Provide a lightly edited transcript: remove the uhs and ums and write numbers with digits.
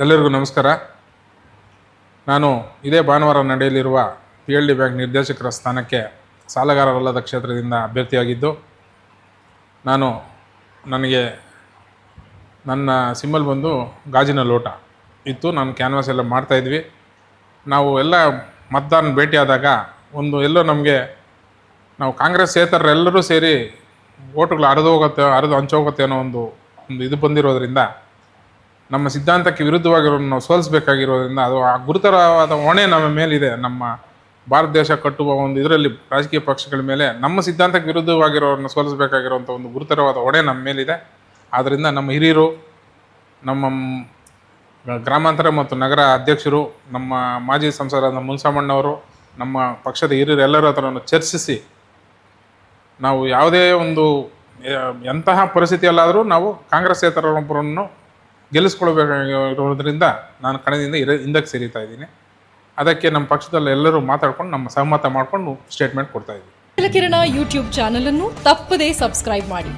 ಎಲ್ಲರಿಗೂ ನಮಸ್ಕಾರ. ನಾನು ಇದೇ ಭಾನುವಾರ ನಡೆಯಲಿರುವ PLD ಬ್ಯಾಂಕ್ ನಿರ್ದೇಶಕರ ಸ್ಥಾನಕ್ಕೆ ಸಾಲಗಾರರಲ್ಲದ ಕ್ಷೇತ್ರದಿಂದ ಅಭ್ಯರ್ಥಿಯಾಗಿದ್ದು, ನನಗೆ ನನ್ನ ಸಿಂಬಲ್ ಬಂದು ಗಾಜಿನ ಲೋಟ ಇತ್ತು. ನಾನು ಕ್ಯಾನ್ವಾಸ್ ಎಲ್ಲ ಮಾಡ್ತಾಯಿದ್ವಿ. ನಾವು ಎಲ್ಲ ಮತದಾರನ ಭೇಟಿಯಾದಾಗ ಎಲ್ಲೋ ನಾವು ಕಾಂಗ್ರೆಸ್ಸೇತರರೆಲ್ಲರೂ ಸೇರಿ ಓಟುಗಳು ಹರಿದು ಹಂಚೋಗುತ್ತೆ ಅನ್ನೋ ಒಂದು ಇದು ಬಂದಿರೋದ್ರಿಂದ, ನಮ್ಮ ಸಿದ್ಧಾಂತಕ್ಕೆ ವಿರುದ್ಧವಾಗಿರೋದನ್ನು ನಾವು ಸೋಲಿಸಬೇಕಾಗಿರೋದ್ರಿಂದ ಅದು ಆ ಗುರುತರವಾದ ಹೊಣೆ ನಮ್ಮ ಮೇಲಿದೆ. ನಮ್ಮ ಭಾರತ ದೇಶ ಕಟ್ಟುವ ಇದರಲ್ಲಿ ರಾಜಕೀಯ ಪಕ್ಷಗಳ ಮೇಲೆ ನಮ್ಮ ಸಿದ್ಧಾಂತಕ್ಕೆ ವಿರುದ್ಧವಾಗಿರೋರನ್ನು ಸೋಲಿಸಬೇಕಾಗಿರುವಂಥ ಒಂದು ಗುರುತರವಾದ ಹೊಣೆ ನಮ್ಮ ಮೇಲಿದೆ. ಆದ್ದರಿಂದ ನಮ್ಮ ಹಿರಿಯರು, ನಮ್ಮ ಗ್ರಾಮಾಂತರ ಮತ್ತು ನಗರ ಅಧ್ಯಕ್ಷರು, ನಮ್ಮ ಮಾಜಿ ಸಂಸದರಾದ ಮುನ್ಸಾಮಣ್ಣವರು, ನಮ್ಮ ಪಕ್ಷದ ಹಿರಿಯರು ಎಲ್ಲರ ಹತ್ರವನ್ನು ಚರ್ಚಿಸಿ ನಾವು ಯಾವುದೇ ಎಂತಹ ಪರಿಸ್ಥಿತಿಯಲ್ಲಾದರೂ ನಾವು ಕಾಂಗ್ರೆಸ್ಸೇತರರೊಬ್ಬರನ್ನು ಗೆಲ್ಲಿಸ್ಕೊಳ್ಬೇಕಾಗಿರೋದ್ರಿಂದ ನಾನು ಕಣದಿಂದ ಹಿಂದಕ್ಕೆ ಸೇರಿತಾ ಇದ್ದೀನಿ. ಅದಕ್ಕೆ ನಮ್ಮ ಪಕ್ಷದಲ್ಲಿ ಎಲ್ಲರೂ ಮಾತಾಡ್ಕೊಂಡು ನಮ್ಮ ಸಹಮತ ಮಾಡಿಕೊಂಡು ಸ್ಟೇಟ್ಮೆಂಟ್ ಕೊಡ್ತಾ ಇದ್ದೀವಿ. ಕಿರಣ ಯೂಟ್ಯೂಬ್ ಚಾನಲ್ ಅನ್ನು ತಪ್ಪದೇ ಸಬ್ಸ್ಕ್ರೈಬ್ ಮಾಡಿ.